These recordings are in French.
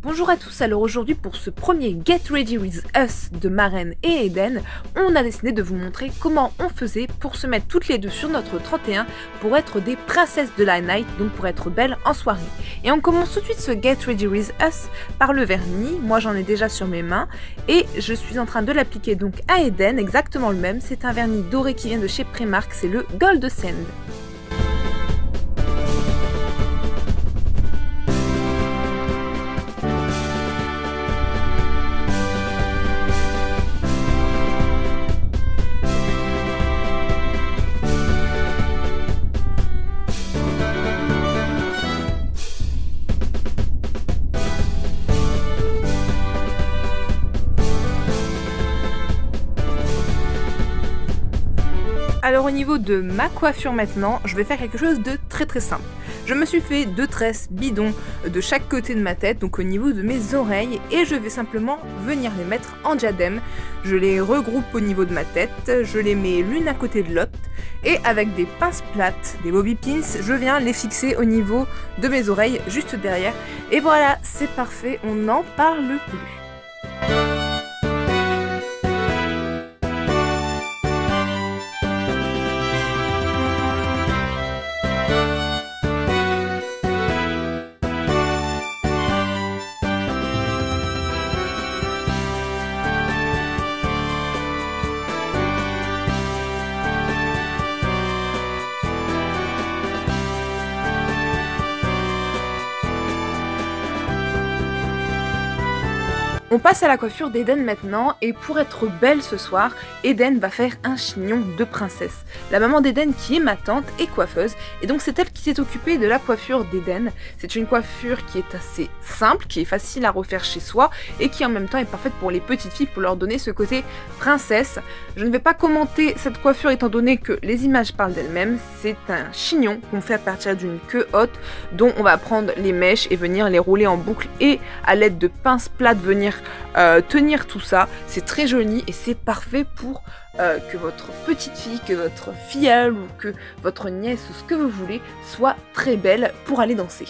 Bonjour à tous, alors aujourd'hui pour ce premier Get Ready With Us de Maren et Eden, on a décidé de vous montrer comment on faisait pour se mettre toutes les deux sur notre 31 pour être des princesses de la night, donc pour être belles en soirée. Et on commence tout de suite ce Get Ready With Us par le vernis, moi j'en ai déjà sur mes mains et je suis en train de l'appliquer donc à Eden, exactement le même, c'est un vernis doré qui vient de chez Primark, c'est le Gold Sand. Alors au niveau de ma coiffure maintenant, je vais faire quelque chose de très simple. Je me suis fait 2 tresses bidons de chaque côté de ma tête, donc au niveau de mes oreilles, et je vais simplement venir les mettre en diadème. Je les regroupe au niveau de ma tête, je les mets l'une à côté de l'autre, et avec des pinces plates, des bobby pins, je viens les fixer au niveau de mes oreilles, juste derrière. Et voilà, c'est parfait, on n'en parle plus. On passe à la coiffure d'Eden maintenant, et pour être belle ce soir, Eden va faire un chignon de princesse. La maman d'Eden, qui est ma tante, est coiffeuse, et donc c'est elle qui s'est occupée de la coiffure d'Eden. C'est une coiffure qui est assez simple, qui est facile à refaire chez soi, et qui en même temps est parfaite pour les petites filles, pour leur donner ce côté princesse. Je ne vais pas commenter cette coiffure étant donné que les images parlent d'elles-mêmes. C'est un chignon qu'on fait à partir d'une queue haute, dont on va prendre les mèches et venir les rouler en boucle, et à l'aide de pinces plates venir tenir tout ça. C'est très joli et c'est parfait pour que votre petite fille, que votre filleule ou que votre nièce ou ce que vous voulez soit très belle pour aller danser.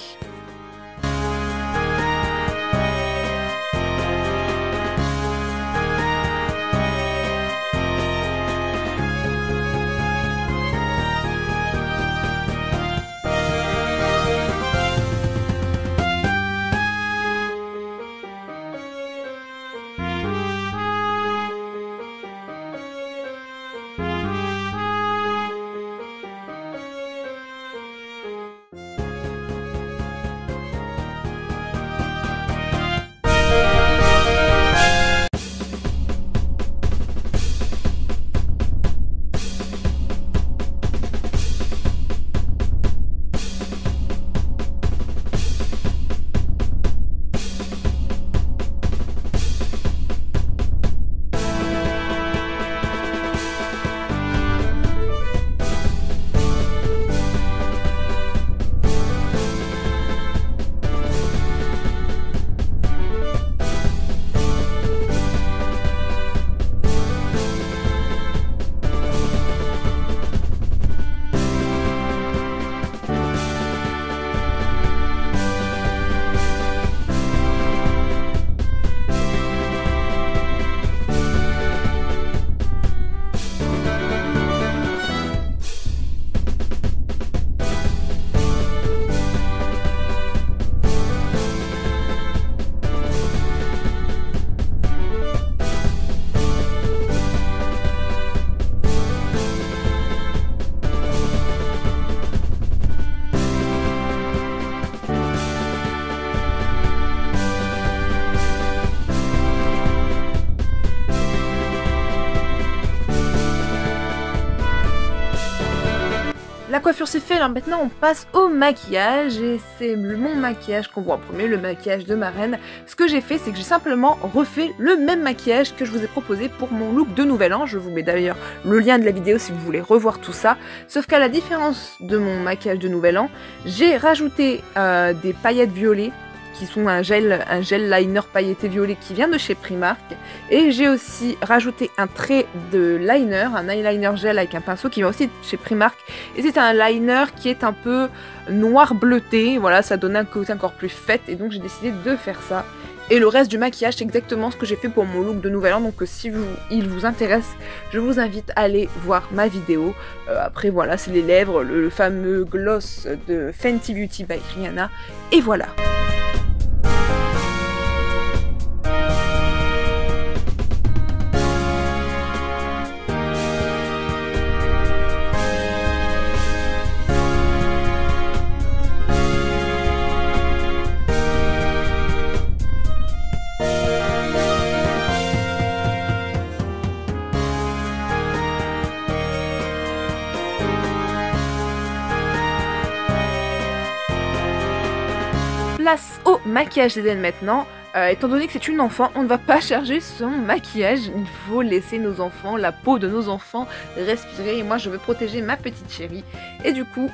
La coiffure c'est fait, alors maintenant on passe au maquillage, et c'est mon maquillage qu'on voit en premier, le maquillage de Maren. Ce que j'ai fait, c'est que j'ai simplement refait le même maquillage que je vous ai proposé pour mon look de Nouvel An. Je vous mets d'ailleurs le lien de la vidéo si vous voulez revoir tout ça. Sauf qu'à la différence de mon maquillage de Nouvel An, j'ai rajouté des paillettes violettes qui sont un gel liner pailleté violet qui vient de chez Primark. Et j'ai aussi rajouté un trait de liner, un eyeliner gel avec un pinceau qui vient aussi de chez Primark. Et c'est un liner qui est un peu noir bleuté, voilà, ça donne un côté encore plus fête et donc j'ai décidé de faire ça. Et le reste du maquillage, c'est exactement ce que j'ai fait pour mon look de Nouvel An, donc si il vous intéresse, je vous invite à aller voir ma vidéo. Après voilà, c'est les lèvres, le fameux gloss de Fenty Beauty by Rihanna, et voilà. Place au maquillage d'Eden maintenant. Étant donné que c'est une enfant, on ne va pas charger son maquillage. Il faut laisser nos enfants, la peau de nos enfants respirer. Et moi, je veux protéger ma petite chérie. Et du coup,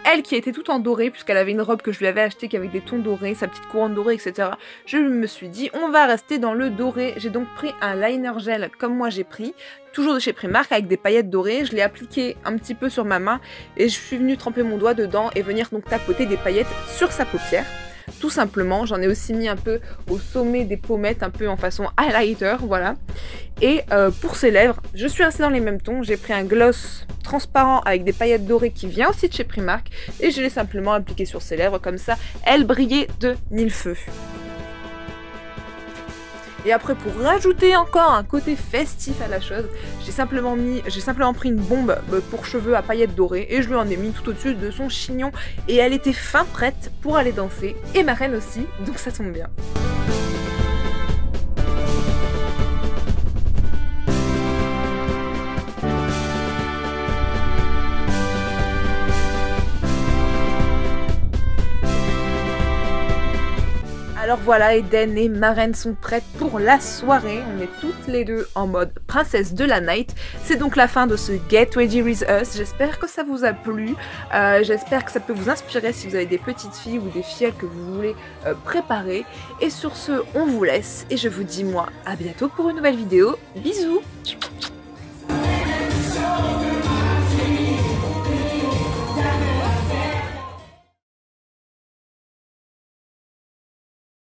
elle qui était toute en doré, puisqu'elle avait une robe que je lui avais achetée qui avait des tons dorés, sa petite couronne dorée, etc. Je me suis dit, on va rester dans le doré. J'ai donc pris un liner gel comme moi j'ai pris, toujours de chez Primark, avec des paillettes dorées. Je l'ai appliqué un petit peu sur ma main et je suis venue tremper mon doigt dedans et venir donc tapoter des paillettes sur sa paupière. Tout simplement, j'en ai aussi mis un peu au sommet des pommettes, un peu en façon highlighter, voilà. Et pour ses lèvres, je suis restée dans les mêmes tons, j'ai pris un gloss transparent avec des paillettes dorées qui vient aussi de chez Primark, et je l'ai simplement appliqué sur ses lèvres, comme ça, elle brillait de mille feux. Et après, pour rajouter encore un côté festif à la chose, j'ai simplement pris une bombe pour cheveux à paillettes dorées et je lui en ai mis tout au-dessus de son chignon et elle était fin prête pour aller danser et ma reine aussi, donc ça tombe bien. Alors voilà, Eden et ma reine sont prêtes pour la soirée. On est toutes les deux en mode princesse de la night. C'est donc la fin de ce Get Ready With Us. J'espère que ça vous a plu. J'espère que ça peut vous inspirer si vous avez des petites filles ou des filleules que vous voulez préparer. Et sur ce, on vous laisse. Et je vous dis moi à bientôt pour une nouvelle vidéo. Bisous!